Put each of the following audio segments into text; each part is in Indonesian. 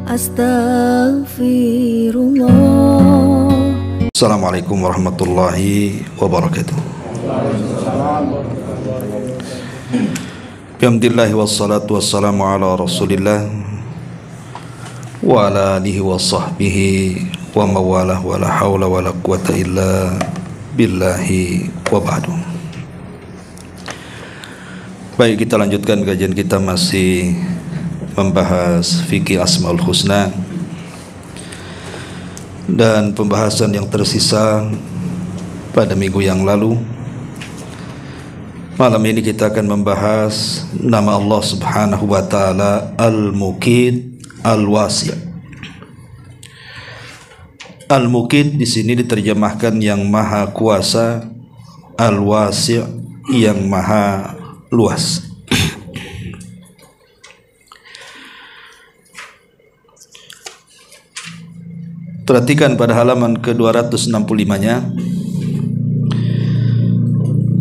Astaghfirullah. Assalamualaikum warahmatullahi wabarakatuh. Alhamdulillah wassalatu wassalamu ala rasulillah wa ala alihi wa sahbihi wa mawalah wa la hawla wa la quwata illa billahi wa ba'du. Baik, kita lanjutkan kajian kita, masih membahas fikih Asmaul Husna, dan pembahasan yang tersisa pada minggu yang lalu. Malam ini kita akan membahas nama Allah Subhanahu wa taala Al-Muqit Al-Wasi'. Al-Muqit di sini diterjemahkan yang maha kuasa, Al-Wasi' yang maha luas. Perhatikan pada halaman ke-265-nya.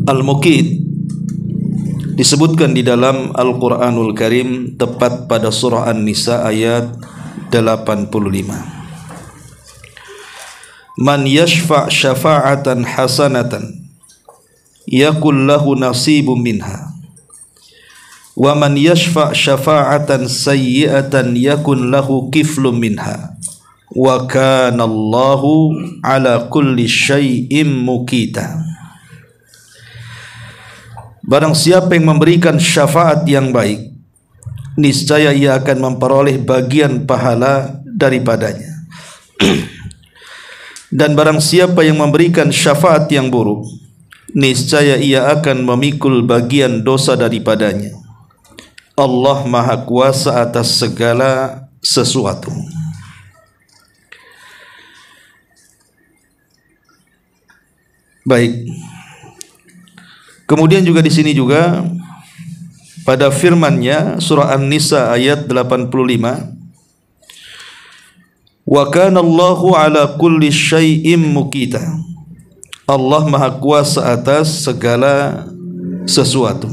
Al-Muqit disebutkan di dalam Al-Quranul Karim, tepat pada surah An-Nisa ayat 85. Man yashfa' syafa'atan hasanatan yakul lahu nasibun minha wa man yashfa' syafa'atan sayyi'atan yakun lahu kiflun minha wa kana Allahu ala kulli syai'in muqita. Barang siapa yang memberikan syafaat yang baik, niscaya ia akan memperoleh bagian pahala daripadanya. Dan barang siapa yang memberikan syafaat yang buruk, niscaya ia akan memikul bagian dosa daripadanya. Allah Maha Kuasa atas segala sesuatu. Baik. Kemudian juga di sini juga pada firman-Nya surah An-Nisa ayat 85, wa kana Allahu ala kulli syai'in muqita. Allah Maha Kuasa atas segala sesuatu.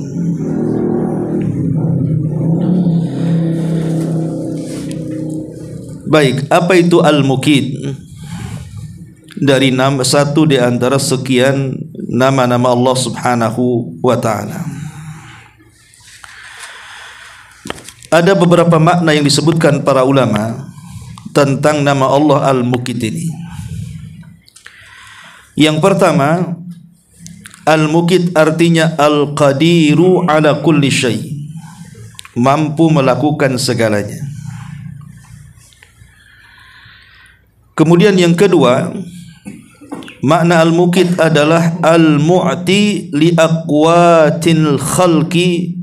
Baik, apa itu Al-Muqit? Dari nama satu di antara sekian nama-nama Allah Subhanahu wa taala. Ada beberapa makna yang disebutkan para ulama tentang nama Allah Al-Muqit ini. Yang pertama, Al-Muqit artinya Al-Qadiru ala kulli syai', mampu melakukan segalanya. Kemudian yang kedua, makna Al-Muqit adalah Al-Mu'ti li aqwatil khalqi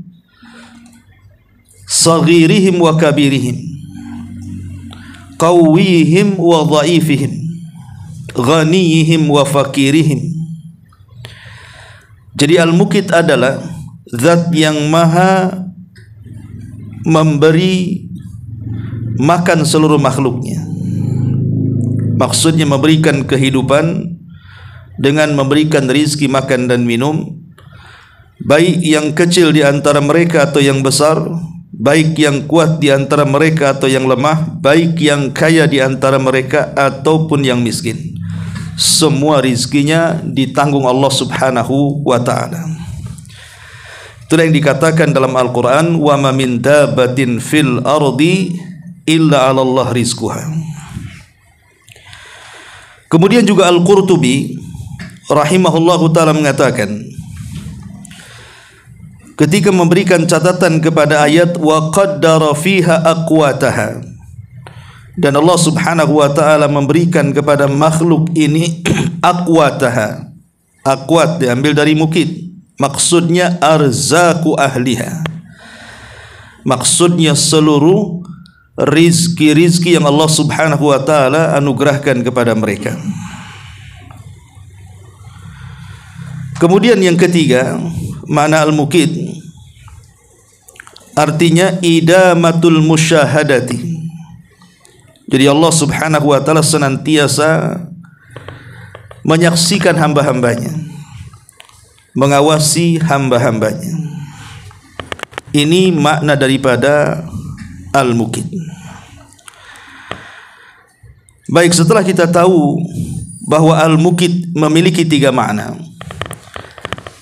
saghirihim wa kabirihim, qawwihim wa dhaifihim, ghaniyihim wa fakirihim. Jadi Al-Muqit adalah zat yang maha memberi makan seluruh makhluknya. Maksudnya memberikan kehidupan dengan memberikan rizki makan dan minum, baik yang kecil di antara mereka atau yang besar, baik yang kuat di antara mereka atau yang lemah, baik yang kaya di antara mereka ataupun yang miskin. Semua rizkinya ditanggung Allah Subhanahu wa ta'ala. Itulah yang dikatakan dalam Al-Quran, wa ma min dabbatin fil ardi illa 'ala Allah rizquha. Kemudian juga Al-Qurtubi rahimahullahu ta'ala mengatakan, ketika memberikan catatan kepada ayat wa qaddara fiha aqwataha, dan Allah Subhanahu wa ta'ala memberikan kepada makhluk ini aqwataha. Aqwat diambil dari Muqit, maksudnya arzaku ahliha, maksudnya seluruh rizki-rizki yang Allah Subhanahu wa ta'ala anugerahkan kepada mereka. Kemudian yang ketiga, makna Al-Muqit artinya idamatul musyahadati. Jadi Allah Subhanahu wa ta'ala senantiasa menyaksikan hamba-hambanya, mengawasi hamba-hambanya. Ini makna daripada Al-Muqit. Baik, setelah kita tahu bahwa Al-Muqit memiliki 3 makna.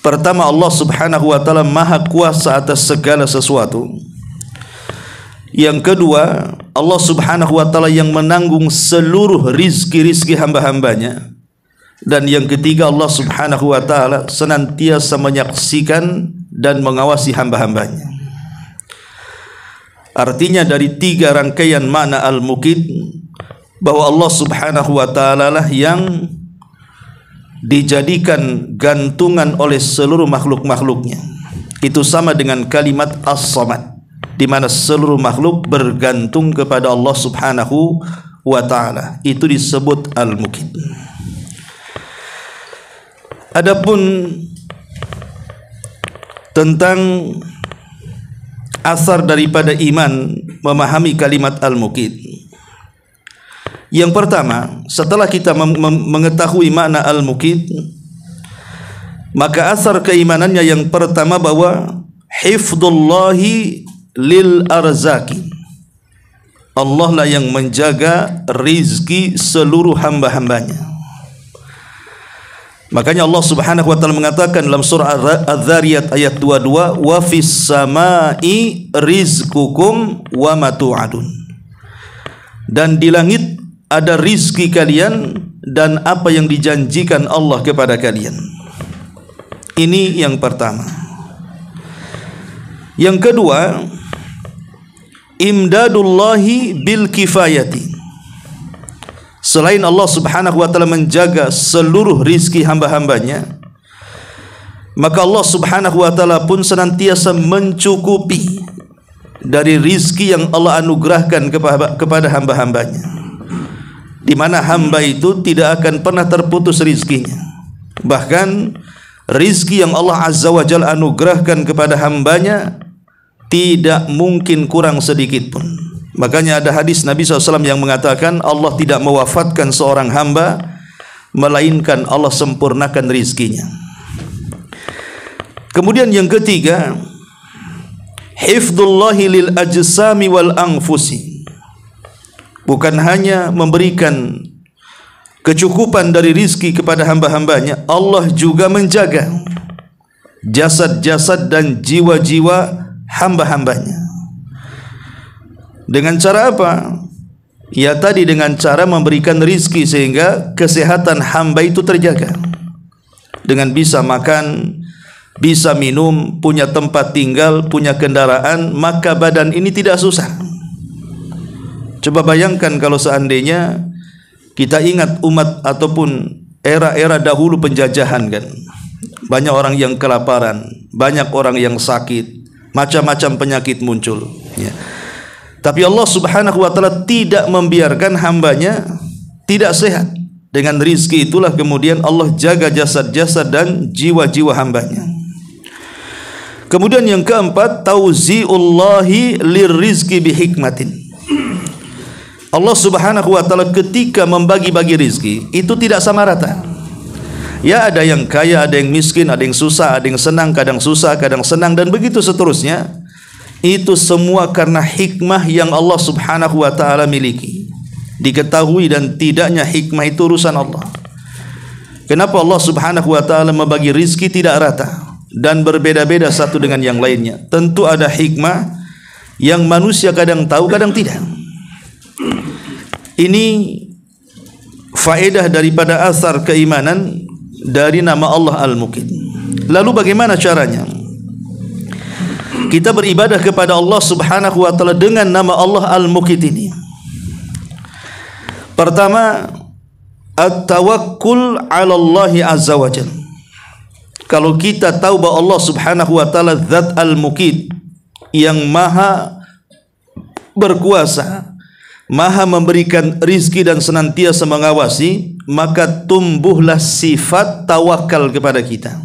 Pertama, Allah Subhanahu wa taala Maha Kuasa atas segala sesuatu. Yang kedua, Allah Subhanahu wa taala yang menanggung seluruh rizki-rizki hamba-hambanya. Dan yang ketiga, Allah Subhanahu wa taala senantiasa menyaksikan dan mengawasi hamba-hambanya. Artinya dari 3 rangkaian makna Al-Muqit, bahwa Allah Subhanahu wa taala lah yang dijadikan gantungan oleh seluruh makhluk-makhluknya. Itu sama dengan kalimat As-Samad, di mana seluruh makhluk bergantung kepada Allah Subhanahu wa taala. Itu disebut Al-Muqit. Adapun tentang asar daripada iman memahami kalimat Al-Muqit. Yang pertama, setelah kita mengetahui makna Al-Muqit, maka asar keimanannya yang pertama bahwa hifdzullahi lil arzaki. Allah lah yang menjaga rizki seluruh hamba-hambanya. Makanya Allah Subhanahu wa taala mengatakan dalam surah Adz-Dzariyat ayat 22, wa fis samai rizqukum wa ma tu'adun. Dan di langit ada rizki kalian dan apa yang dijanjikan Allah kepada kalian. Ini yang pertama. Yang kedua, imdadullahi bil kifayati. Selain Allah Subhanahu wa taala menjaga seluruh rizki hamba-hambanya, maka Allah Subhanahu wa taala pun senantiasa mencukupi dari rizki yang Allah anugerahkan kepada hamba-hambanya, di mana hamba itu tidak akan pernah terputus rizkinya. Bahkan rizki yang Allah Azza wa Jalla anugerahkan kepada hambanya tidak mungkin kurang sedikit pun. Makanya ada hadis Nabi SAW yang mengatakan Allah tidak mewafatkan seorang hamba melainkan Allah sempurnakan rizkinya. Kemudian yang ketiga, hifdzullahi lil ajsami wal anfusi. Bukan hanya memberikan kecukupan dari rizki kepada hamba-hambanya, Allah juga menjaga jasad-jasad dan jiwa-jiwa hamba-hambanya. Dengan cara apa? Ya tadi, dengan cara memberikan rizki sehingga kesehatan hamba itu terjaga. Dengan bisa makan, bisa minum, punya tempat tinggal, punya kendaraan, maka badan ini tidak susah. Coba bayangkan kalau seandainya kita ingat umat ataupun era-era dahulu penjajahan kan. Banyak orang yang kelaparan, banyak orang yang sakit, macam-macam penyakit muncul ya. Tapi Allah Subhanahu wa taala tidak membiarkan hambanya tidak sehat. Dengan rizki itulah kemudian Allah jaga jasad-jasad dan jiwa-jiwa hambanya. Kemudian yang keempat, tauzi'ullahi lirizki bihikmatin. Allah Subhanahu wa taala ketika membagi-bagi rizki itu tidak sama rata. Ya, ada yang kaya, ada yang miskin, ada yang susah, ada yang senang, kadang susah, kadang senang, dan begitu seterusnya. Itu semua karena hikmah yang Allah Subhanahu wa taala miliki. Diketahui dan tidaknya hikmah itu urusan Allah. Kenapa Allah Subhanahu wa taala membagi rizki tidak rata dan berbeda-beda satu dengan yang lainnya? Tentu ada hikmah yang manusia kadang tahu, kadang tidak. Ini faedah daripada asar keimanan dari nama Allah Al-Muqit. Lalu bagaimana caranya kita beribadah kepada Allah Subhanahu wa taala dengan nama Allah Al-Muqit ini? Pertama, at-tawakkul 'ala Allah azza wa jalla. Kalau kita tahu bahwa Allah Subhanahu wa taala zat Al-Muqit yang maha berkuasa, maha memberikan rizki dan senantiasa mengawasi, maka tumbuhlah sifat tawakal kepada kita,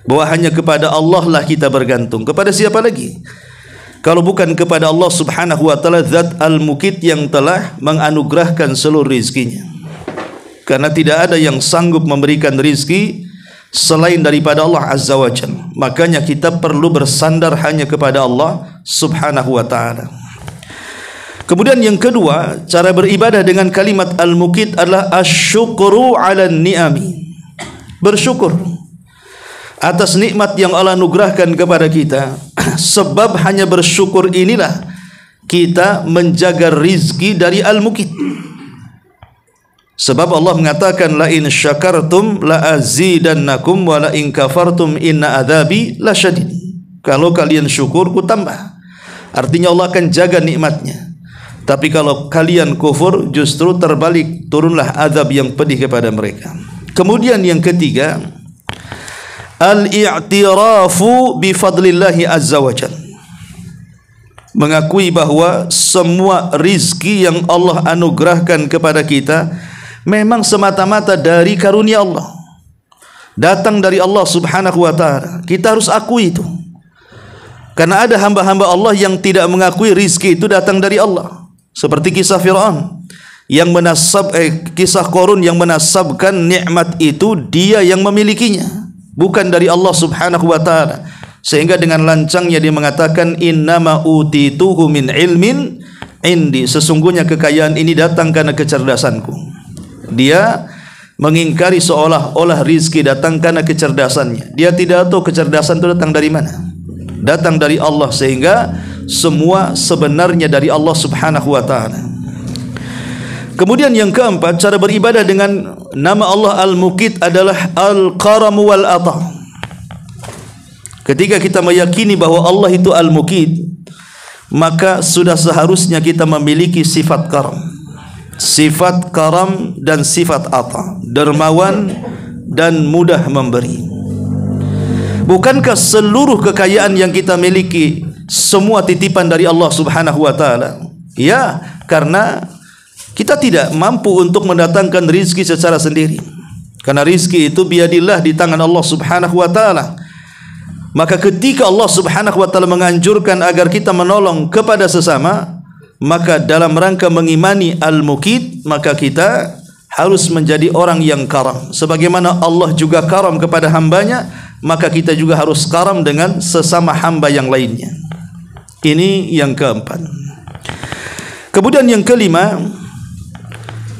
bahwa hanya kepada Allah lah kita bergantung. Kepada siapa lagi kalau bukan kepada Allah Subhanahu wa taala zat Al-Muqit yang telah menganugerahkan seluruh rizkinya. Karena tidak ada yang sanggup memberikan rizki selain daripada Allah Azza wa Jalla. Makanya kita perlu bersandar hanya kepada Allah Subhanahu wa taala. Kemudian yang kedua, cara beribadah dengan kalimat al-muqit adalah asyukru 'ala ni'ami. Bersyukur atas nikmat yang Allah anugerahkan kepada kita. Sebab hanya bersyukur inilah kita menjaga rizki dari al-muqit. Sebab Allah mengatakan la in syakartum la azidannakum wa la in kafartum inna adzabi lasyadid. Kalau kalian syukur ku tambah. Artinya Allah akan jaga nikmatnya. Tapi kalau kalian kufur justru terbalik, turunlah azab yang pedih kepada mereka. Kemudian yang ketiga, al-i'tirafu bi fadlillahi azza wajalla. Mengakui bahwa semua rizki yang Allah anugerahkan kepada kita memang semata-mata dari karunia Allah, datang dari Allah subhanahu wa ta'ala. Kita harus akui itu. Karena ada hamba-hamba Allah yang tidak mengakui rizki itu datang dari Allah. Seperti kisah Fir'aun yang kisah Qarun yang menasabkan nikmat itu dia yang memilikinya, bukan dari Allah subhanahu wa ta'ala. Sehingga dengan lancangnya dia mengatakan innama utituhu min ilmin indi. Sesungguhnya kekayaan ini datang karena kecerdasanku. Dia mengingkari seolah-olah rizki datang karena kecerdasannya. Dia tidak tahu kecerdasan itu datang dari mana. Datang dari Allah, sehingga semua sebenarnya dari Allah subhanahu wa ta'ala. Kemudian yang keempat, cara beribadah dengan nama Allah al-muqit adalah al-karam wal-ata. Ketika kita meyakini bahwa Allah itu al-muqit, maka sudah seharusnya kita memiliki sifat karam. Sifat karam dan sifat ata, dermawan dan mudah memberi. Bukankah seluruh kekayaan yang kita miliki semua titipan dari Allah subhanahu wa ta'ala? Ya, karena kita tidak mampu untuk mendatangkan rizki secara sendiri. Karena rizki itu biadillah, di tangan Allah subhanahu wa ta'ala. Maka ketika Allah subhanahu wa ta'ala menganjurkan agar kita menolong kepada sesama, maka dalam rangka mengimani al-muqit, maka kita harus menjadi orang yang karam. Sebagaimana Allah juga karam kepada hambanya, maka kita juga harus karam dengan sesama hamba yang lainnya. Ini yang keempat. Kemudian yang kelima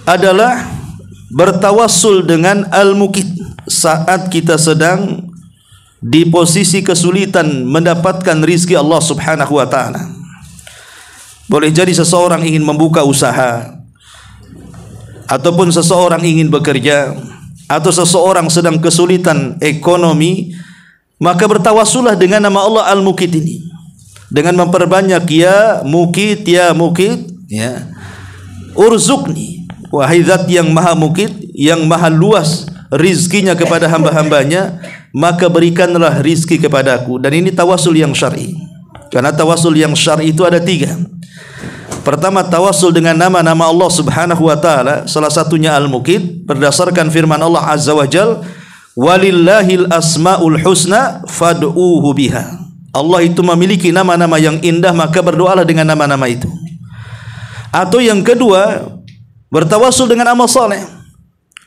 adalah bertawassul dengan al-muqit saat kita sedang di posisi kesulitan mendapatkan rizki Allah subhanahu wa ta'ala. Boleh jadi seseorang ingin membuka usaha, ataupun seseorang ingin bekerja, atau seseorang sedang kesulitan ekonomi, maka bertawassullah dengan nama Allah al-muqit ini, dengan memperbanyak ya muqit ya, urzuqni, wahai zat yang maha muqit, yang maha luas rizkinya kepada hamba-hambanya, maka berikanlah rizki kepadaku. Dan ini tawassul yang syar'i. Karena tawassul yang syar'i itu ada tiga. Pertama, tawassul dengan nama-nama Allah subhanahu wa ta'ala, salah satunya al-muqit, berdasarkan firman Allah azza wa jal, walillahil asma'ul husna fad'uhu biha. Allah itu memiliki nama-nama yang indah, maka berdoalah dengan nama-nama itu. Atau yang kedua, bertawassul dengan amal saleh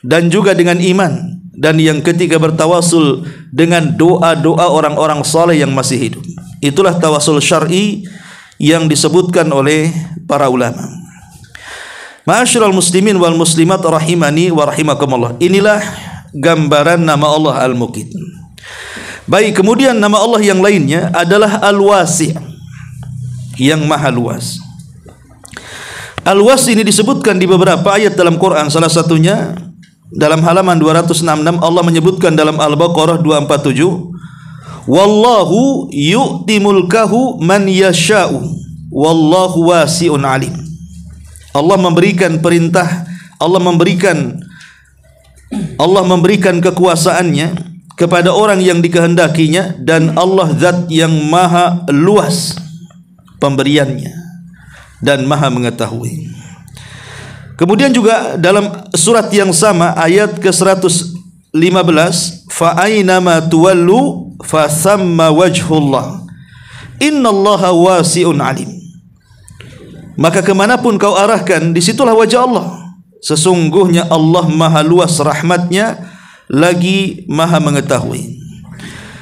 dan juga dengan iman. Dan yang ketiga, bertawassul dengan doa-doa orang-orang saleh yang masih hidup. Itulah tawassul syar'i yang disebutkan oleh para ulama. Ma'asyiral muslimin wal muslimat rahimani wa rahimakumullah. Inilah gambaran nama Allah al-muqit. Baik, kemudian nama Allah yang lainnya adalah al-wasi', yang maha luas. Al-wasi' ini disebutkan di beberapa ayat dalam Quran. Salah satunya dalam halaman 266 Allah menyebutkan dalam Al-Baqarah 247, wallahu yu'ti mulkahu man yasha'u wallahu wasi'un alim. Allah memberikan perintah, Allah memberikan kekuasaannya kepada orang yang dikehendakinya, dan Allah zat yang maha luas pemberiannya dan maha mengetahui. Kemudian juga dalam surat yang sama ayat ke-115, fa aynama tuwallu fa thamma wajhullah innallaha wasi'un alim. Maka kemanapun kau arahkan, disitulah wajah Allah. Sesungguhnya Allah maha luas rahmatnya, lagi maha mengetahui.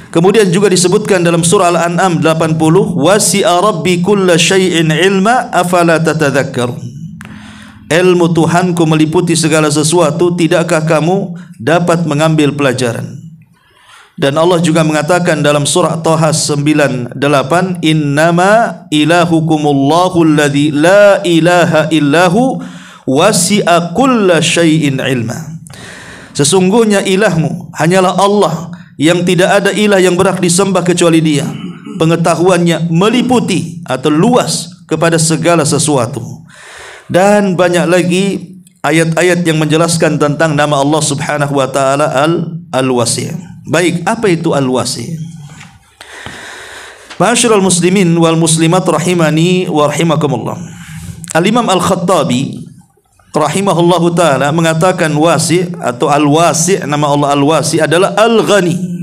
Kemudian juga disebutkan dalam surah Al-An'am 80, wasi'a rabbi kulla syai'in ilma afala tatadhakkarun. Ilmu Tuhanku meliputi segala sesuatu, tidakkah kamu dapat mengambil pelajaran? Dan Allah juga mengatakan dalam surah Taha 98, innama ilahukumullahu alladzi la ilaha illahu wasi'a kulla syai'in ilma. Sesungguhnya ilahmu hanyalah Allah yang tidak ada ilah yang berhak disembah kecuali Dia. Pengetahuannya meliputi atau luas kepada segala sesuatu. Dan banyak lagi ayat-ayat yang menjelaskan tentang nama Allah Subhanahu wa taala Al-Wasi'. Baik, apa itu Al-Wasi'? Ma'asyiral muslimin wal muslimat rahimani wa rahimakumullah. Al-Imam Al-Khattabi rahimahullahu taala mengatakan wasi' atau Al-Wasi', nama Allah Al-Wasi' adalah Al-Ghani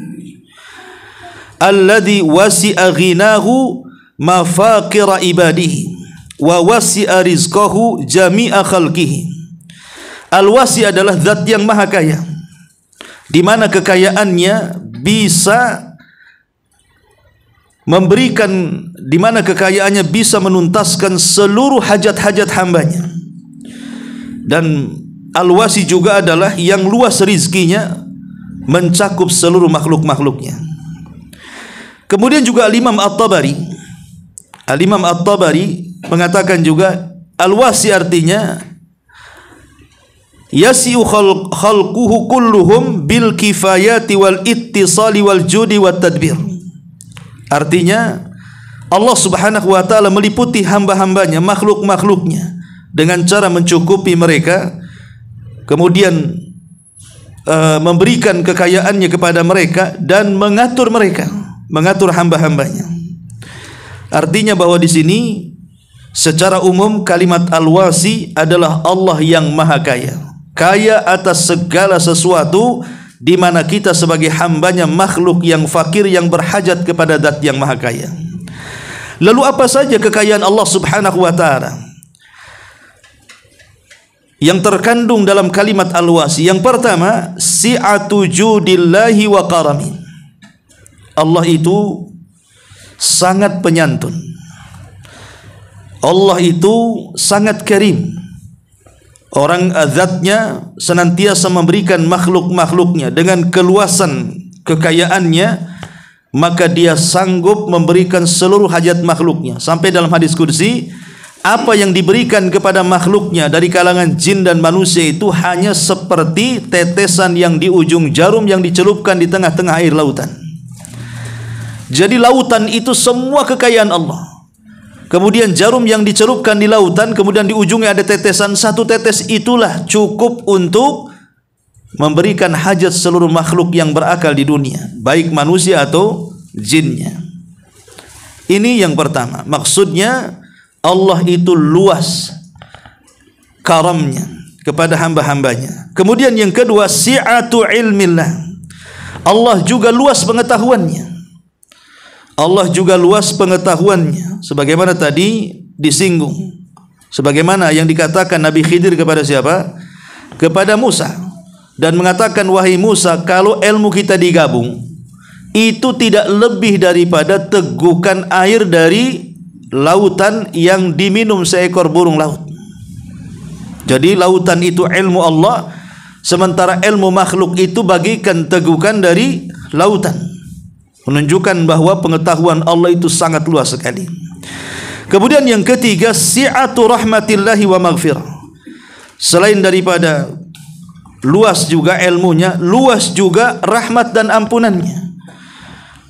alladzi wasi'a ghinahu mafaqira ibadihi wa wasi'a rizqahu jami'a khalqihi. Al-Wasi' adalah zat yang maha kaya, di mana kekayaannya bisa memberikan, di mana kekayaannya bisa menuntaskan seluruh hajat-hajat hambanya. Dan Al-Wasi juga adalah yang luas rizkinya, mencakup seluruh makhluk-makhluknya. Kemudian juga Al-Imam At-Tabari mengatakan juga Al-Wasi artinya yasi'u khalquhu kulluhum bil kifayati wal ittisali wal judi wat tadbir. Artinya Allah Subhanahu wa taala meliputi hamba-hambanya, makhluk-makhluknya dengan cara mencukupi mereka, kemudian memberikan kekayaannya kepada mereka dan mengatur mereka, mengatur hamba-hambanya. Artinya bahwa di sini secara umum kalimat Al-Wasi adalah Allah yang maha kaya, kaya atas segala sesuatu, di mana kita sebagai hambanya makhluk yang fakir yang berhajat kepada zat yang maha kaya. Lalu apa saja kekayaan Allah Subhanahu wa taala yang terkandung dalam kalimat Al-Wasi? Yang pertama, si'atu judillahi wa karami. Allah itu sangat penyantun. Allah itu sangat karim. Orang zatnya senantiasa memberikan makhluk-makhluknya dengan keluasan kekayaannya, maka Dia sanggup memberikan seluruh hajat makhluknya. Sampai dalam hadis qudsi, apa yang diberikan kepada makhluknya dari kalangan jin dan manusia itu hanya seperti tetesan yang di ujung jarum yang dicelupkan di tengah-tengah air lautan. Jadi lautan itu semua kekayaan Allah. Kemudian jarum yang dicelupkan di lautan, kemudian di ujungnya ada tetesan, satu tetes itulah cukup untuk memberikan hajat seluruh makhluk yang berakal di dunia, baik manusia atau jinnya. Ini yang pertama. Maksudnya Allah itu luas karamnya kepada hamba-hambanya. Kemudian yang kedua, si'atu ilmillah. Allah juga luas pengetahuannya. Allah juga luas pengetahuannya, sebagaimana tadi disinggung, sebagaimana yang dikatakan Nabi Khidir kepada siapa? Kepada Musa, dan mengatakan, wahai Musa, kalau ilmu kita digabung, itu tidak lebih daripada tegukan air dari lautan yang diminum seekor burung laut. Jadi lautan itu ilmu Allah, sementara ilmu makhluk itu bagikan tegukan dari lautan, menunjukkan bahwa pengetahuan Allah itu sangat luas sekali. Kemudian yang ketiga, si'atu rahmatillahi wa maghfirah. Selain daripada luas juga ilmunya, luas juga rahmat dan ampunannya.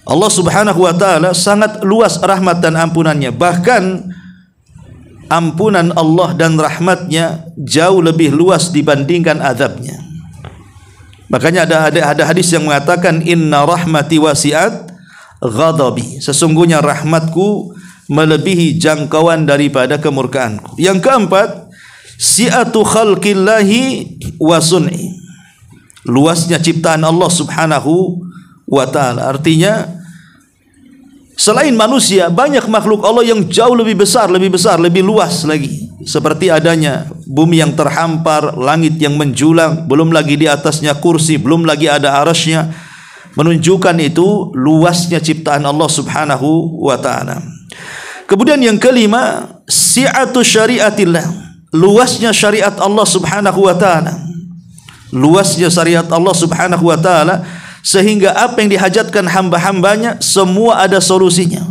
Allah Subhanahu wa taala sangat luas rahmat dan ampunannya. Bahkan ampunan Allah dan rahmatnya jauh lebih luas dibandingkan azabnya. Makanya ada hadis yang mengatakan, inna rahmati wasi'at ghadabi. Sesungguhnya rahmatku melebihi jangkauan daripada kemurkaanku. Yang keempat, si'atu khalqillahi wa sun'i. Luasnya ciptaan Allah Subhanahu wa ta'ala. Artinya selain manusia, banyak makhluk Allah yang jauh lebih besar, lebih luas lagi. Seperti adanya bumi yang terhampar, langit yang menjulang, belum lagi di atasnya kursi, belum lagi ada arasnya. menunjukkan itu luasnya ciptaan Allah Subhanahu wa taala. Kemudian yang kelima, si'atu syariatillah, luasnya syariat Allah Subhanahu wa taala. Luasnya syariat Allah Subhanahu wa taala sehingga apa yang dihajatkan hamba-hambanya semua ada solusinya.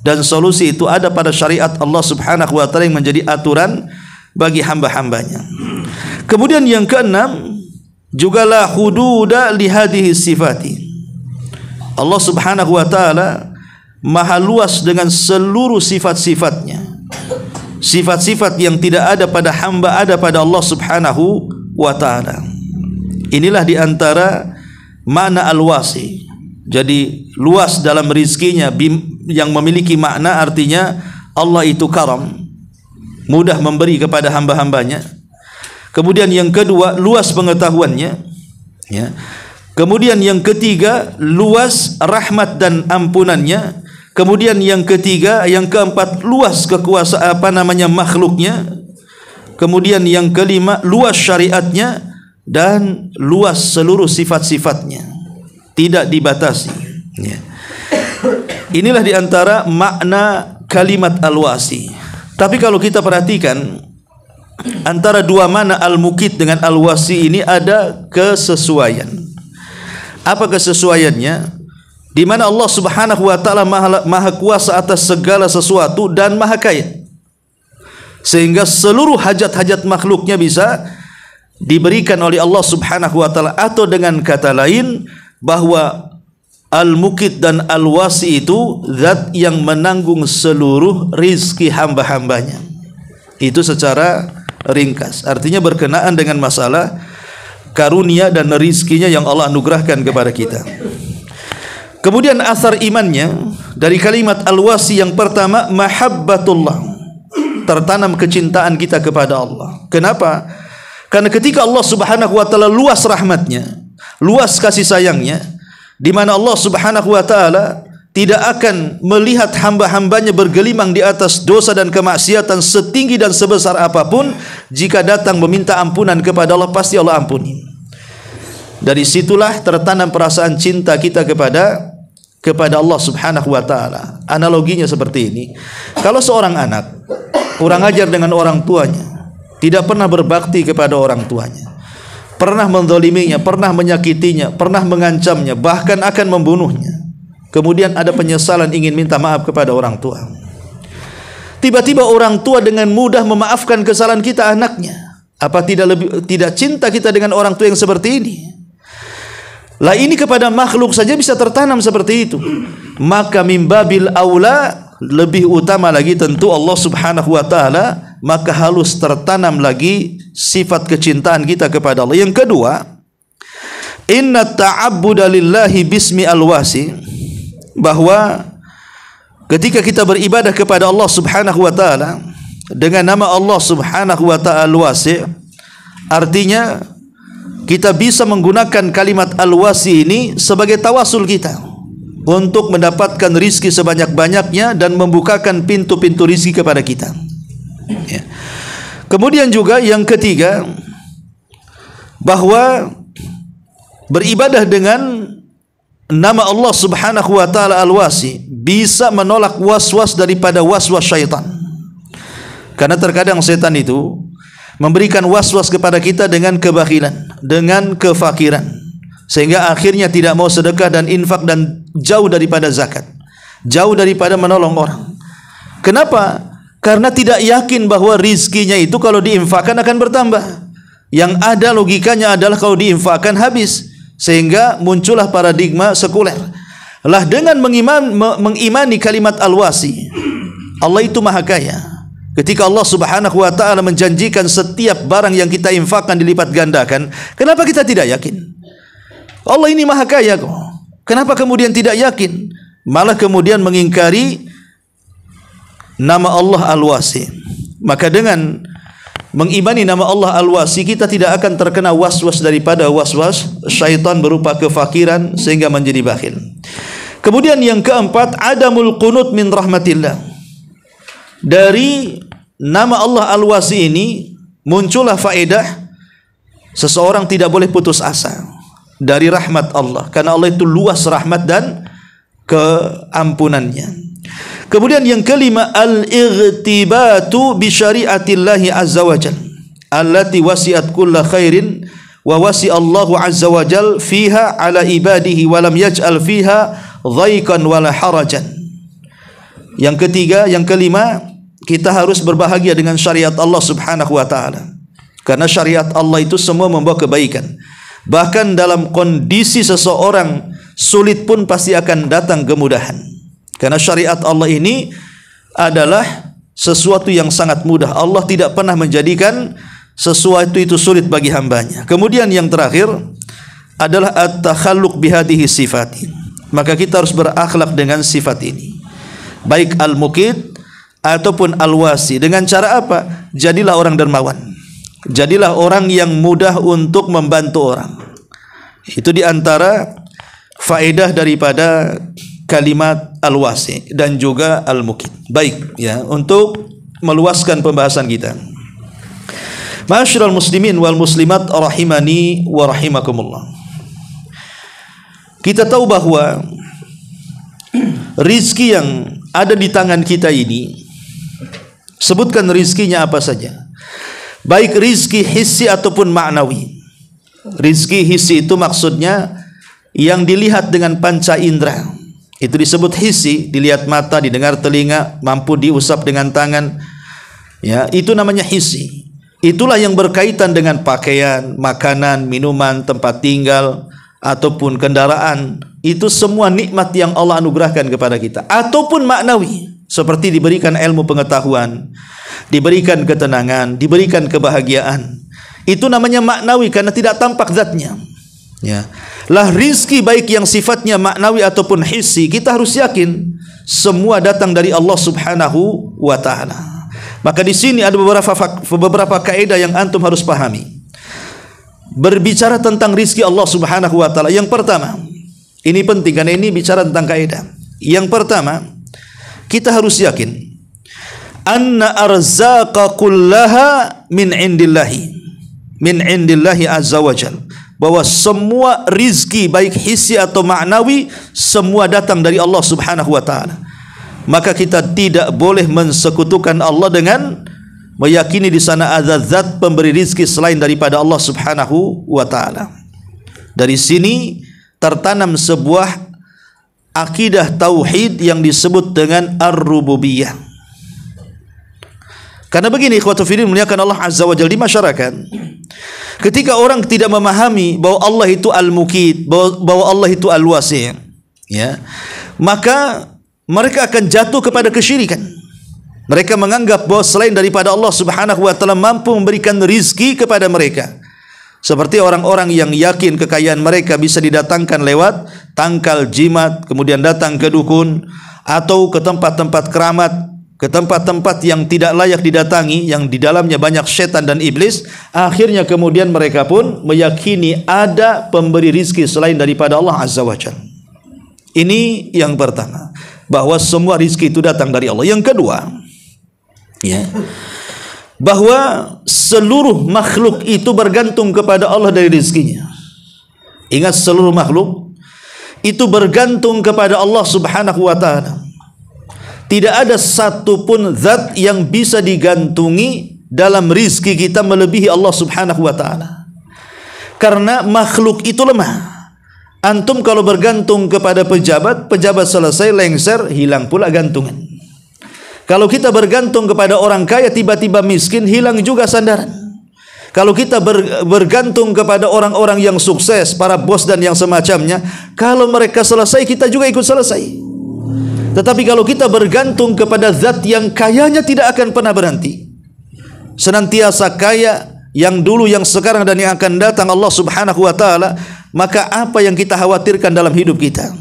Dan solusi itu ada pada syariat Allah Subhanahu wa taala yang menjadi aturan bagi hamba-hambanya. Kemudian yang keenam, juga la hududa li hadhihi sifati. Allah Subhanahu wa taala maha luas dengan seluruh sifat-sifatnya. Sifat-sifat yang tidak ada pada hamba ada pada Allah Subhanahu wa taala. Inilah di antara makna al-wasi. Jadi luas dalam rizkinya yang memiliki makna, artinya Allah itu karam, mudah memberi kepada hamba-hambanya. Kemudian yang kedua, luas pengetahuannya, ya. Kemudian yang ketiga, luas rahmat dan ampunannya. Kemudian yang ketiga, yang keempat, luas kekuasaan makhluknya. Kemudian yang kelima, luas syariatnya dan luas seluruh sifat-sifatnya, tidak dibatasi, ya. Inilah diantara makna kalimat al-wasi. Tapi kalau kita perhatikan antara dua makna al-mukit dengan al-wasi ini ada kesesuaian. Apa kesesuaiannya? Di mana Allah Subhanahu wa taala maha kuasa atas segala sesuatu dan maha kaya, sehingga seluruh hajat-hajat makhluknya bisa diberikan oleh Allah Subhanahu wa taala. Atau dengan kata lain, bahwa al-mukit dan al-wasi itu zat yang menanggung seluruh rizki hamba-hambanya. Itu secara ringkas, artinya berkenaan dengan masalah karunia dan rizkinya yang Allah anugerahkan kepada kita. Kemudian asar imannya dari kalimat al-wasi, yang pertama mahabbatullah, tertanam kecintaan kita kepada Allah. Kenapa? Karena ketika Allah Subhanahu wa taala luas rahmatnya, luas kasih sayangnya, di mana Allah Subhanahu wa taala tidak akan melihat hamba-hambanya bergelimang di atas dosa dan kemaksiatan setinggi dan sebesar apapun. Jika datang meminta ampunan kepada Allah, pasti Allah ampuni. Dari situlah tertanam perasaan cinta kita kepada Allah Subhanahu wa taala. Analoginya seperti ini. Kalau seorang anak kurang ajar dengan orang tuanya, tidak pernah berbakti kepada orang tuanya, pernah menzaliminya, pernah menyakitinya, pernah mengancamnya, bahkan akan membunuhnya. Kemudian ada penyesalan, ingin minta maaf kepada orang tua. Tiba-tiba orang tua dengan mudah memaafkan kesalahan kita anaknya. Apa tidak cinta kita dengan orang tua yang seperti ini? Lah ini kepada makhluk saja bisa tertanam seperti itu. Maka mimbabil aula, lebih utama lagi tentu Allah Subhanahu wa taala, maka halus tertanam lagi sifat kecintaan kita kepada Allah. Yang kedua, inna ta'abbuda lillahi bismi al-wasi, bahwa ketika kita beribadah kepada Allah Subhanahu wa taala dengan nama Allah Subhanahu wa taala al-wasi, artinya kita bisa menggunakan kalimat al-wasi ini sebagai tawasul kita untuk mendapatkan rizki sebanyak-banyaknya dan membukakan pintu-pintu rizki kepada kita, ya. Kemudian juga yang ketiga, bahwa beribadah dengan nama Allah Subhanahu wa taala al-wasi bisa menolak was-was daripada was-was syaitan. Karena terkadang setan itu memberikan was-was kepada kita dengan kebakhilan, dengan kefakiran, sehingga akhirnya tidak mau sedekah dan infak dan jauh daripada zakat, jauh daripada menolong orang. Kenapa? Karena tidak yakin bahwa rizkinya itu kalau diinfakkan akan bertambah. Yang ada logikanya adalah kalau diinfakkan habis, sehingga muncullah paradigma sekuler. Lah dengan mengimani kalimat al-wasi, Allah itu maha kaya. Ketika Allah Subhanahu wa taala menjanjikan setiap barang yang kita infakkan dilipat gandakan, kenapa kita tidak yakin? Allah ini maha kaya kok. Kenapa kemudian tidak yakin? Malah kemudian mengingkari nama Allah al-wasi. Maka dengan mengimani nama Allah al-wasi, kita tidak akan terkena was-was daripada was-was syaitan berupa kefakiran sehingga menjadi bakhil. Kemudian yang keempat, adamul qunut min rahmatillah. Dari nama Allah al-wasi ini muncullah faedah seseorang tidak boleh putus asa. dari rahmat Allah, karena Allah itu luas rahmat dan keampunannya. Kemudian yang kelima, al-ightibatu bi syariatillahi azza wajal allati wasi'at kulla khairin wa wasi'a Allahu azza wajal fiha ala ibadihi wa lam yaj'al fiha dhaiqan wala harajan. Yang ketiga, yang kelima, kita harus berbahagia dengan syariat Allah subhanahu wa ta'ala, karena syariat Allah itu semua membawa kebaikan. Bahkan dalam kondisi seseorang sulit pun pasti akan datang kemudahan, karena syariat Allah ini adalah sesuatu yang sangat mudah. Allah tidak pernah menjadikan sesuatu itu sulit bagi hambanya. Kemudian yang terakhir adalah at-takhalluq bihadihi sifat. Maka kita harus berakhlak dengan sifat ini, baik al-muqit ataupun al-wasi. Dengan cara apa? Jadilah orang dermawan, jadilah orang yang mudah untuk membantu orang. Itu diantara faedah daripada kalimat al-wasi dan juga al-muqit. Baik ya, untuk meluaskan pembahasan kita, ma'asyiral muslimin wal muslimat rahimani wa rahimakumullah, kita tahu bahwa rizki yang ada di tangan kita ini, sebutkan rizkinya apa saja, baik rizki hissi ataupun ma'nawi. Rizki hissi itu maksudnya yang dilihat dengan panca indera, itu disebut hissi, dilihat mata, didengar telinga, mampu diusap dengan tangan, ya, itu namanya hissi. Itulah yang berkaitan dengan pakaian, makanan, minuman, tempat tinggal ataupun kendaraan. Itu semua nikmat yang Allah anugerahkan kepada kita. Ataupun maknawi, seperti diberikan ilmu pengetahuan, diberikan ketenangan, diberikan kebahagiaan. Itu namanya maknawi karena tidak tampak zatnya. Ya. Lah rizki baik yang sifatnya maknawi ataupun hissi, kita harus yakin semua datang dari Allah subhanahu wa ta'ala. Maka di sini ada beberapa kaidah yang antum harus pahami berbicara tentang rizki Allah subhanahu wa ta'ala. Yang pertama, ini penting karena ini bicara tentang kaidah. Yang pertama, kita harus yakin anna arzaqa kullaha min indillahi azza wajal, bahwa semua rizki baik hissi atau ma'nawi semua datang dari Allah subhanahu wa ta'ala. Maka kita tidak boleh mensekutukan Allah dengan meyakini di sana ada zat pemberi rizki selain daripada Allah subhanahu wa ta'ala. Dari sini tertanam sebuah akidah tauhid yang disebut dengan ar-rububiyah. Karena begini, ikhwatu fillah muliakan Allah azza wa jalla, di masyarakat ketika orang tidak memahami bahwa Allah itu al-muqit, bahwa Allah itu al-wasi', ya, maka mereka akan jatuh kepada kesyirikan. Mereka menganggap bahwa selain daripada Allah subhanahu wa ta'ala mampu memberikan rizki kepada mereka. Seperti orang-orang yang yakin kekayaan mereka bisa didatangkan lewat tangkal jimat, kemudian datang ke dukun atau ke tempat-tempat keramat, ke tempat-tempat yang tidak layak didatangi, yang di dalamnya banyak setan dan iblis. Akhirnya kemudian mereka pun meyakini ada pemberi rizki selain daripada Allah azza wa jalla. Ini yang pertama, bahwa semua rizki itu datang dari Allah. Yang kedua, ya, bahwa seluruh makhluk itu bergantung kepada Allah dari rizkinya. Ingat, seluruh makhluk itu bergantung kepada Allah subhanahu wa ta'ala. Tidak ada satupun zat yang bisa digantungi dalam rizki kita melebihi Allah subhanahu wa ta'ala. Karena makhluk itu lemah. Antum kalau bergantung kepada pejabat, pejabat selesai lengser, hilang pula gantungan. Kalau kita bergantung kepada orang kaya, tiba-tiba miskin, hilang juga sandaran. Kalau kita bergantung kepada orang-orang yang sukses, para bos dan yang semacamnya, kalau mereka selesai, kita juga ikut selesai. Tetapi kalau kita bergantung kepada zat yang kayanya tidak akan pernah berhenti, senantiasa kaya, yang dulu, yang sekarang dan yang akan datang, Allah subhanahu wa ta'ala, maka apa yang kita khawatirkan dalam hidup kita?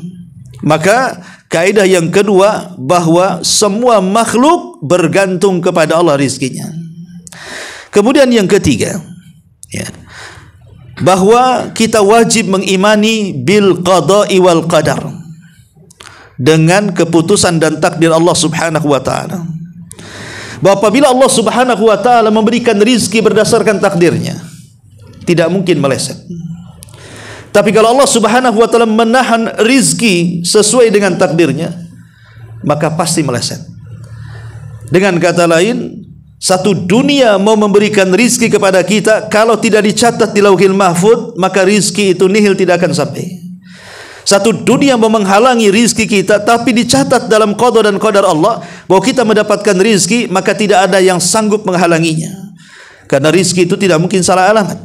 Maka kaidah yang kedua, bahwa semua makhluk bergantung kepada Allah rizkinya. Kemudian yang ketiga, ya, bahwa kita wajib mengimani bil qada'i wal qadar, dengan keputusan dan takdir Allah subhanahu wa ta'ala. Bahwa apabila Allah subhanahu wa ta'ala memberikan rizki berdasarkan takdirnya, tidak mungkin meleset. Tapi kalau Allah Subhanahu wa taala menahan rizki sesuai dengan takdirnya, maka pasti meleset. Dengan kata lain, satu dunia mau memberikan rizki kepada kita, kalau tidak dicatat di Lauhil Mahfuz, maka rizki itu nihil, tidak akan sampai. Satu dunia mau menghalangi rizki kita, tapi dicatat dalam qada dan qadar Allah bahwa kita mendapatkan rizki, maka tidak ada yang sanggup menghalanginya. Karena rizki itu tidak mungkin salah alamat.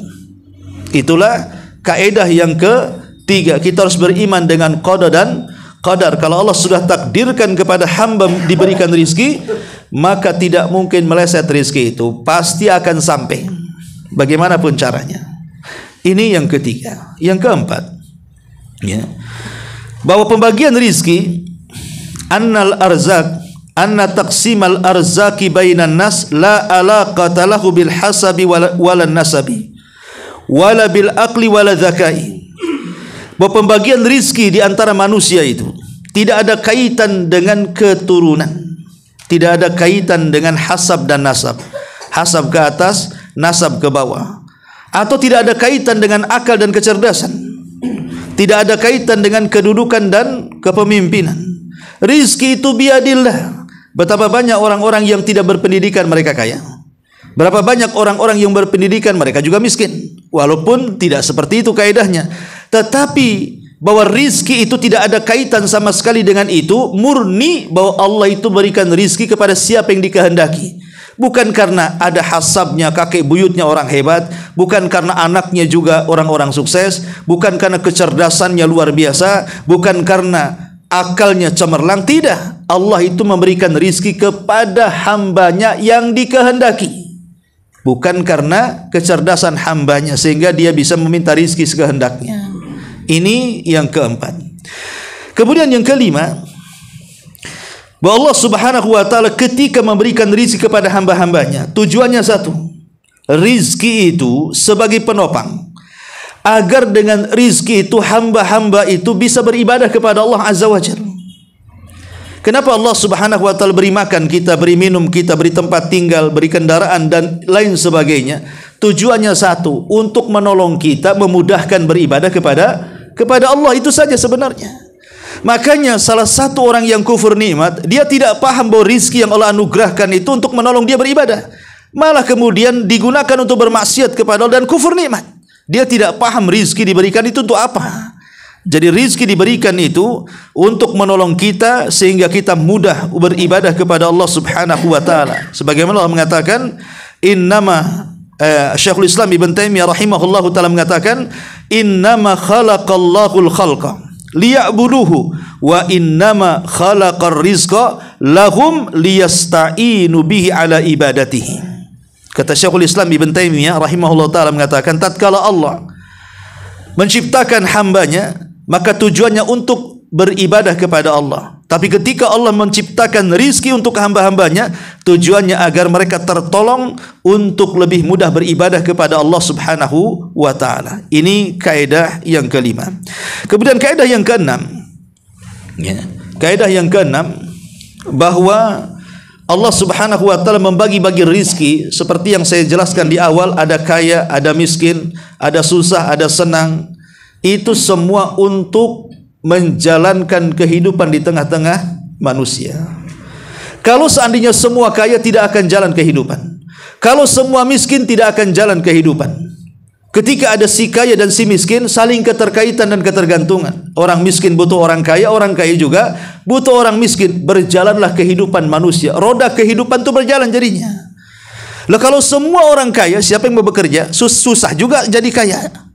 Itulah kaidah yang ketiga, kita harus beriman dengan qada dan qadar. Kalau Allah sudah takdirkan kepada hamba diberikan rizki, maka tidak mungkin meleset rizki itu, pasti akan sampai bagaimanapun caranya. Ini yang ketiga. Yang keempat, ya, bahwa pembagian rizki, annal arzak, anna taqsimal arzaki bainan nas la alaqata lahu bil hasabi wala nasabi wala bil aqli wala zakai. Bahwa pembagian rizki di antara manusia itu tidak ada kaitan dengan keturunan, tidak ada kaitan dengan hasab dan nasab, hasab ke atas, nasab ke bawah, atau tidak ada kaitan dengan akal dan kecerdasan, tidak ada kaitan dengan kedudukan dan kepemimpinan. Rizki itu biadillah. Betapa banyak orang-orang yang tidak berpendidikan mereka kaya, berapa banyak orang-orang yang berpendidikan mereka juga miskin, walaupun tidak seperti itu kaidahnya. Tetapi bahwa rizki itu tidak ada kaitan sama sekali dengan itu, murni bahwa Allah itu berikan rizki kepada siapa yang dikehendaki. Bukan karena ada hasabnya, kakek buyutnya orang hebat, bukan karena anaknya juga orang-orang sukses, bukan karena kecerdasannya luar biasa, bukan karena akalnya cemerlang. Tidak, Allah itu memberikan rizki kepada hambanya yang dikehendaki, bukan karena kecerdasan hambanya sehingga dia bisa meminta rizki sekehendaknya. Ini yang keempat. Kemudian yang kelima, bahwa Allah Subhanahu wa taala ketika memberikan rizki kepada hamba-hambanya, tujuannya satu, rizki itu sebagai penopang, agar dengan rizki itu hamba-hamba itu bisa beribadah kepada Allah Azza wa Jalla. Kenapa Allah Subhanahu wa taala beri makan kita, beri minum kita, beri tempat tinggal, beri kendaraan dan lain sebagainya? Tujuannya satu, untuk menolong kita, memudahkan beribadah kepada Allah, itu saja sebenarnya. Makanya salah satu orang yang kufur nikmat, dia tidak paham bahwa rizki yang Allah anugerahkan itu untuk menolong dia beribadah, malah kemudian digunakan untuk bermaksiat kepada Allah dan kufur nikmat. Dia tidak paham rizki diberikan itu untuk apa. Jadi rizki diberikan itu untuk menolong kita sehingga kita mudah beribadah kepada Allah Subhanahu wa taala. Sebagaimana Allah mengatakan, innama Syekhul Islam Ibn Taimiyah rahimahullahu taala mengatakan, innama khalaqallahul khalqa liya'buduhu wa innama khalaqar rizqa lahum liyasta'inu bihi ala ibadatihi. Kata Syekhul Islam Ibn Taimiyah rahimahullahu taala mengatakan, tatkala Allah menciptakan hambanya, maka tujuannya untuk beribadah kepada Allah. Tapi ketika Allah menciptakan rizki untuk hamba-hambanya, tujuannya agar mereka tertolong untuk lebih mudah beribadah kepada Allah Subhanahu wa ta'ala. Ini kaidah yang kelima. Kemudian kaidah yang keenam, ya, kaidah yang keenam, bahwa Allah Subhanahu wa ta'ala membagi-bagi rizki seperti yang saya jelaskan di awal. Ada kaya, ada miskin, ada susah, ada senang. Itu semua untuk menjalankan kehidupan di tengah-tengah manusia. Kalau seandainya semua kaya, tidak akan jalan kehidupan. Kalau semua miskin, tidak akan jalan kehidupan. Ketika ada si kaya dan si miskin, saling keterkaitan dan ketergantungan. Orang miskin butuh orang kaya juga butuh orang miskin. Berjalanlah kehidupan manusia. Roda kehidupan itu berjalan jadinya. Lah kalau semua orang kaya, siapa yang mau bekerja? Susah juga jadi kaya.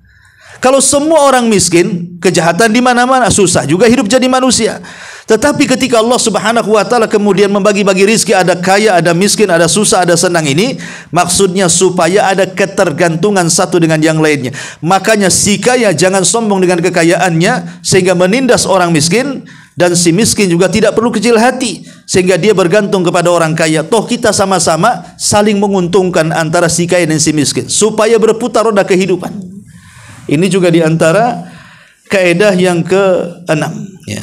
Kalau semua orang miskin, kejahatan di mana-mana, susah juga hidup jadi manusia. Tetapi ketika Allah Subhanahu wa taala kemudian membagi-bagi rizki, ada kaya, ada miskin, ada susah, ada senang, ini maksudnya supaya ada ketergantungan satu dengan yang lainnya. Makanya si kaya jangan sombong dengan kekayaannya sehingga menindas orang miskin, dan si miskin juga tidak perlu kecil hati sehingga dia bergantung kepada orang kaya. Toh kita sama-sama saling menguntungkan antara si kaya dan si miskin supaya berputar roda kehidupan. Ini juga diantara kaidah yang ke-6, ya.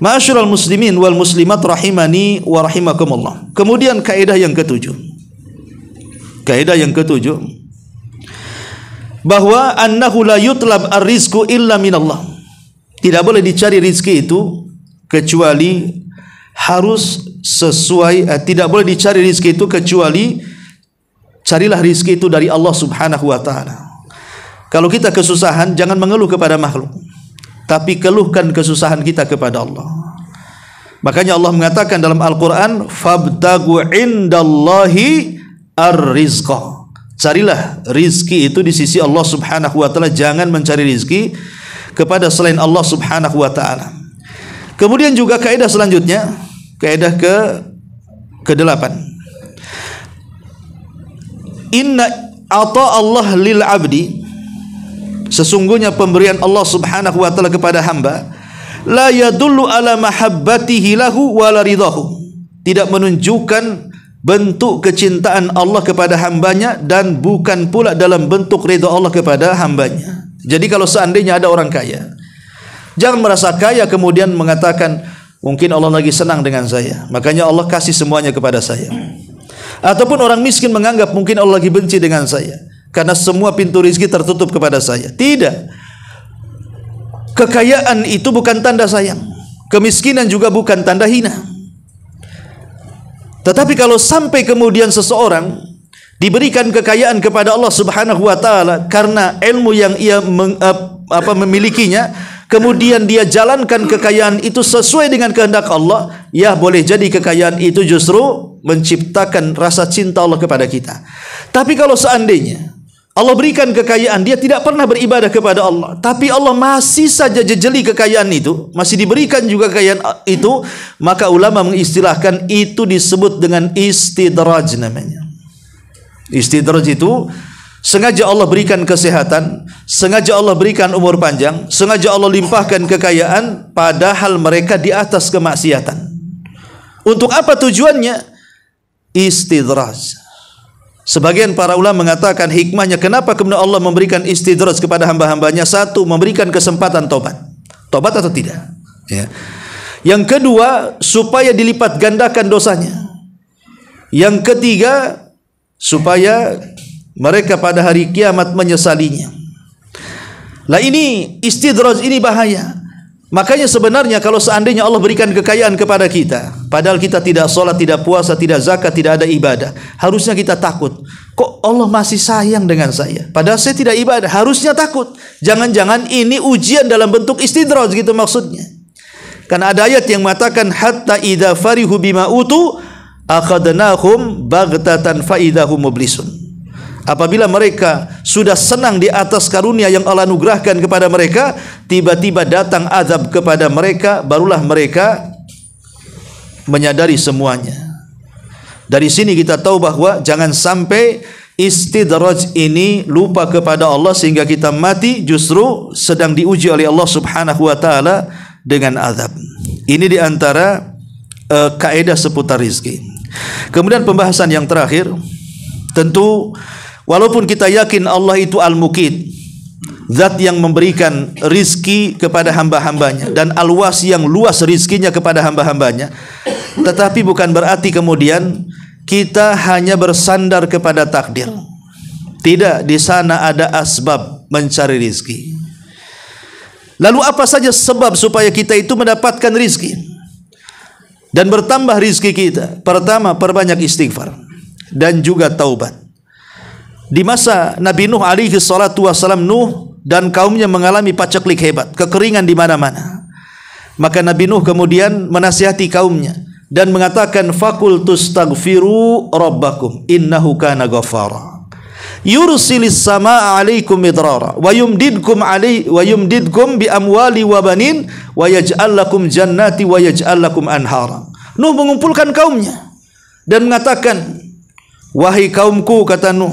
Ma'asyiral muslimin wal muslimat rahimani wa rahimakumullah. Kemudian kaidah yang ke-7. Kaidah yang ke-7, bahwa annahu la yutlab ar-rizqu illa minallah. Tidak boleh dicari rizki itu kecuali harus sesuai, tidak boleh dicari rizki itu kecuali carilah rizki itu dari Allah Subhanahu wa taala. Kalau kita kesusahan, jangan mengeluh kepada makhluk, tapi keluhkan kesusahan kita kepada Allah. Makanya Allah mengatakan dalam Al-Quran, fabtagu indallahi ar-rizqa. Carilah rizki itu di sisi Allah Subhanahu wa taala, jangan mencari rizki kepada selain Allah Subhanahu wa taala. Kemudian juga kaidah selanjutnya, kaidah ke-8. Inna ata Allah lil abdi, sesungguhnya pemberian Allah Subhanahu wa taala kepada hamba, la yadullu ala mahabbatihi lahu wa la ridahu, tidak menunjukkan bentuk kecintaan Allah kepada hambanya dan bukan pula dalam bentuk ridha Allah kepada hambanya. Jadi kalau seandainya ada orang kaya, jangan merasa kaya kemudian mengatakan mungkin Allah lagi senang dengan saya, makanya Allah kasih semuanya kepada saya. Ataupun orang miskin menganggap mungkin Allah lagi benci dengan saya karena semua pintu rezeki tertutup kepada saya. Tidak. Kekayaan itu bukan tanda sayang, kemiskinan juga bukan tanda hina. Tetapi kalau sampai kemudian seseorang diberikan kekayaan kepada Allah Subhanahu wa taala karena ilmu yang ia memilikinya, kemudian dia jalankan kekayaan itu sesuai dengan kehendak Allah, ya boleh jadi kekayaan itu justru menciptakan rasa cinta Allah kepada kita. Tapi kalau seandainya Allah berikan kekayaan, dia tidak pernah beribadah kepada Allah, tapi Allah masih saja jejeli kekayaan itu, masih diberikan juga kekayaan itu, maka ulama mengistilahkan itu disebut dengan istidraj namanya. Istidraj itu sengaja Allah berikan kesehatan, sengaja Allah berikan umur panjang, sengaja Allah limpahkan kekayaan, padahal mereka di atas kemaksiatan. Untuk apa tujuannya? Istidraj. Sebagian para ulama mengatakan hikmahnya kenapa kemudian Allah memberikan istidraj kepada hamba-hambanya. Satu, memberikan kesempatan tobat. Tobat atau tidak, ya. Yang kedua, supaya dilipat gandakan dosanya. Yang ketiga, supaya mereka pada hari kiamat menyesalinya. Lah ini istidraj, ini bahaya. Makanya sebenarnya kalau seandainya Allah berikan kekayaan kepada kita, padahal kita tidak sholat, tidak puasa, tidak zakat, tidak ada ibadah, harusnya kita takut. Kok Allah masih sayang dengan saya? Padahal saya tidak ibadah, harusnya takut. Jangan-jangan ini ujian dalam bentuk istidraj, gitu maksudnya. Karena ada ayat yang mengatakan hatta idza farihu bima utu akhadnahum baghtatan fa idahum mublisun. Apabila mereka sudah senang di atas karunia yang Allah anugerahkan kepada mereka, tiba-tiba datang azab kepada mereka, barulah mereka menyadari semuanya. Dari sini kita tahu bahwa jangan sampai istidraj ini lupa kepada Allah sehingga kita mati justru sedang diuji oleh Allah Subhanahu wa taala dengan azab. Ini diantara kaidah seputar rizki. Kemudian pembahasan yang terakhir, tentu walaupun kita yakin Allah itu Al-Muqit, zat yang memberikan rizki kepada hamba-hambanya, dan Al-Wasi yang luas rizkinya kepada hamba-hambanya, tetapi bukan berarti kemudian kita hanya bersandar kepada takdir. Tidak, di sana ada asbab mencari rizki. Lalu apa saja sebab supaya kita itu mendapatkan rizki dan bertambah rizki kita? Pertama, perbanyak istighfar dan juga taubat. Di masa Nabi Nuh alaihi salatu wassalam, Nuh dan kaumnya mengalami paceklik hebat, kekeringan di mana-mana. Maka Nabi Nuh kemudian menasihati kaumnya dan mengatakan fakultus taghfiru rabbakum innahu kana ghaffara yursilis samaa alaikum midrara wa yumdidkum bi amwali wa banin wa yaj'al lakum jannati wa yaj'al lakum anhara. Nuh mengumpulkan kaumnya dan mengatakan, wahai kaumku, kata Nuh,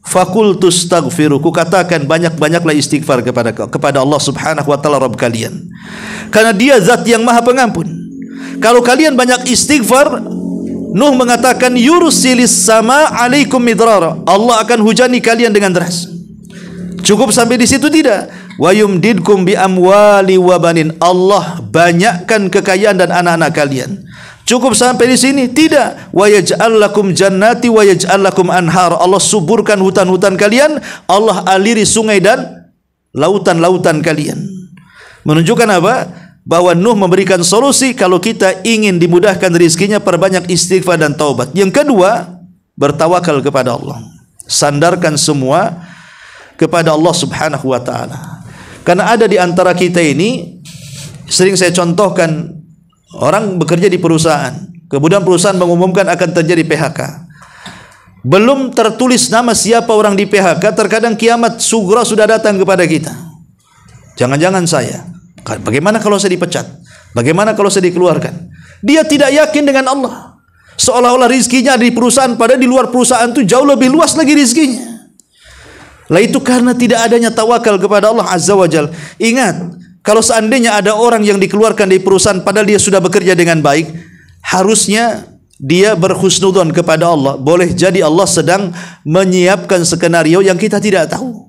fakultus taghfiru, ku katakan banyak-banyaklah istighfar kepada Allah Subhanahu wa taala Rabb kalian, karena Dia zat yang Maha Pengampun. Kalau kalian banyak istighfar, Nuh mengatakan yursilis sama alaikum midrara, Allah akan hujani kalian dengan deras. Cukup sampai di situ? Tidak. Wa yumdidkum bi amwali wa banin, Allah banyakkan kekayaan dan anak-anak kalian. Cukup sampai di sini? Tidak. Wa yaj'al lakum jannati wa yaj'al lakum anhar. Allah suburkan hutan-hutan kalian, Allah aliri sungai dan lautan-lautan kalian. Menunjukkan apa? Bahwa Nuh memberikan solusi kalau kita ingin dimudahkan rezekinya, perbanyak istighfar dan taubat. Yang kedua, bertawakal kepada Allah. Sandarkan semua kepada Allah Subhanahu wa taala. Karena ada di antara kita ini, sering saya contohkan, orang bekerja di perusahaan, kemudian perusahaan mengumumkan akan terjadi PHK. Belum tertulis nama siapa orang di PHK, terkadang kiamat sugra sudah datang kepada kita. Jangan-jangan saya, bagaimana kalau saya dipecat? Bagaimana kalau saya dikeluarkan? Dia tidak yakin dengan Allah. Seolah-olah rizkinya di perusahaan, padahal di luar perusahaan itu jauh lebih luas lagi rizkinya. Lah itu karena tidak adanya tawakal kepada Allah Azza wa Jalla. Ingat, kalau seandainya ada orang yang dikeluarkan dari perusahaan padahal dia sudah bekerja dengan baik, harusnya dia berhusnudzon kepada Allah. Boleh jadi Allah sedang menyiapkan skenario yang kita tidak tahu.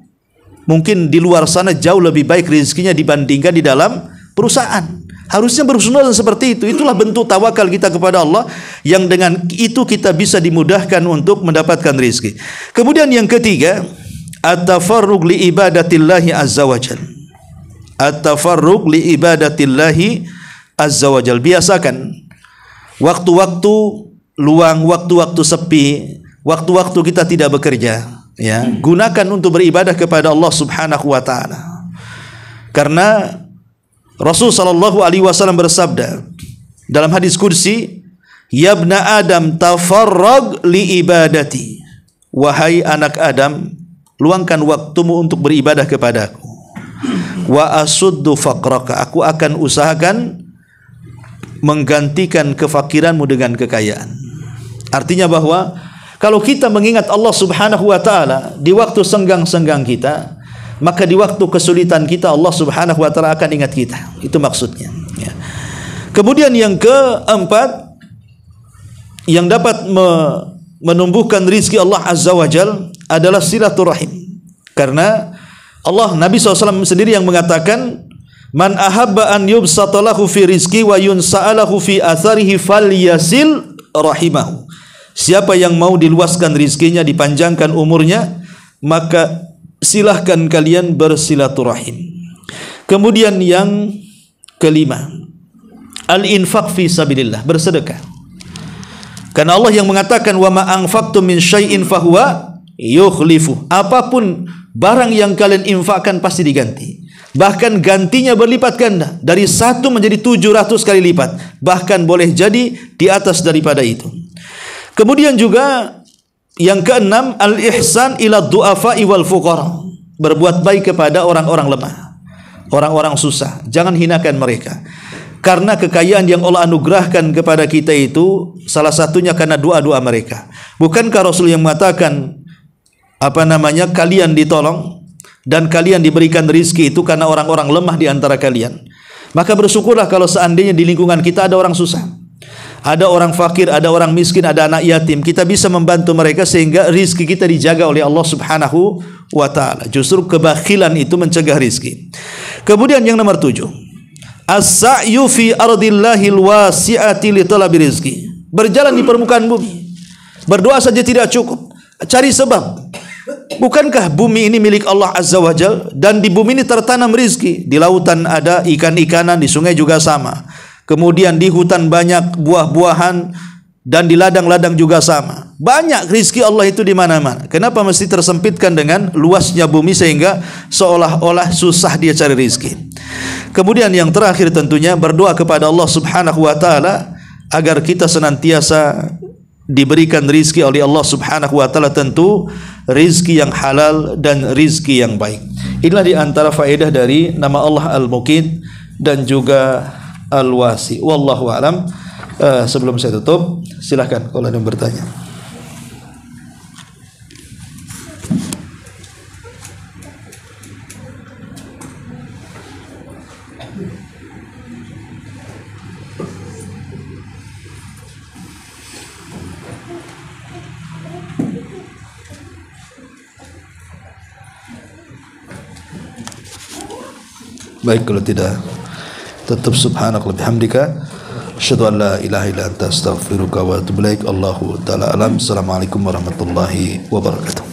Mungkin di luar sana jauh lebih baik rezekinya dibandingkan di dalam perusahaan. Harusnya berhusnudzon seperti itu. Itulah bentuk tawakal kita kepada Allah, yang dengan itu kita bisa dimudahkan untuk mendapatkan rezeki. Kemudian yang ketiga, at-tafarruq li ibadatillahi azza wajalla. At-tafarruq li ibadatillahi azza wa jalla. Biasakan waktu-waktu luang, waktu-waktu sepi, waktu-waktu kita tidak bekerja, ya, gunakan untuk beribadah kepada Allah Subhanahu wa taala. Karena Rasul sallallahu alaihi wasallam bersabda dalam hadis kursi, "Ya ibna Adam, tafarrag li ibadati." Wahai anak Adam, luangkan waktumu untuk beribadah kepadaku. Wa asuddu faqraka, aku akan usahakan menggantikan kefakiranmu dengan kekayaan. Artinya bahwa kalau kita mengingat Allah Subhanahu wa taala di waktu senggang-senggang kita, maka di waktu kesulitan kita Allah Subhanahu wa taala akan ingat kita. Itu maksudnya, ya. Kemudian yang keempat, yang dapat menumbuhkan rizki Allah Azza wa Jalla adalah silaturahim. Karena Allah, Nabi SAW sendiri yang mengatakan, man ahabba an yubsatalahu fi rizki wa yunsa'alahu fi atharihi falyasil rahimahu. Siapa yang mau diluaskan rizkinya, dipanjangkan umurnya, maka silahkan kalian bersilaturahim. Kemudian yang kelima, al-infaq fi sabilillah, bersedekah. Karena Allah yang mengatakan, wa ma anfaqtum min syai'in fahuwa yukhlifu. Apapun barang yang kalian infakkan pasti diganti. Bahkan gantinya berlipat ganda, dari 1 menjadi 700 kali lipat. Bahkan boleh jadi di atas daripada itu. Kemudian juga yang keenam, al-ihsan ila du'afa'i wal fuqara. Berbuat baik kepada orang-orang lemah, orang-orang susah. Jangan hinakan mereka. Karena kekayaan yang Allah anugerahkan kepada kita itu salah satunya karena doa-doa mereka. Bukankah Rasul yang mengatakan kalian ditolong dan kalian diberikan rizki itu karena orang-orang lemah di antara kalian? Maka bersyukurlah kalau seandainya di lingkungan kita ada orang susah, ada orang fakir, ada orang miskin, ada anak yatim. Kita bisa membantu mereka sehingga rizki kita dijaga oleh Allah Subhanahu wa ta'ala. Justru kebakhilan itu mencegah rizki. Kemudian yang nomor 7, as-sa'yu fi ardillahil wasi'ati li talabi rizki. Berjalan di permukaan bumi, berdoa saja tidak cukup, cari sebab. Bukankah bumi ini milik Allah Azza wa Jalla, dan di bumi ini tertanam rizki. Di lautan ada ikan-ikanan, di sungai juga sama. Kemudian di hutan banyak buah-buahan, dan di ladang-ladang juga sama. Banyak rizki Allah itu di mana-mana. Kenapa mesti tersempitkan dengan luasnya bumi sehingga seolah-olah susah dia cari rizki? Kemudian yang terakhir tentunya berdoa kepada Allah Subhanahu wa ta'ala agar kita senantiasa diberikan rizki oleh Allah Subhanahu wa ta'ala, tentu rizki yang halal dan rizki yang baik. Inilah di antara faedah dari nama Allah Al-Muqit dan juga Al-Wasi. Wallahu a'lam. Sebelum saya tutup, silahkan kalau ada yang bertanya. Baik, kalau tidak, tutup subhanakallah bihamdika Asyhadu an la ilaha illa anta astaghfiruka wa atubu ilaik. Allahu taala alam. Assalamualaikum warahmatullahi wabarakatuh.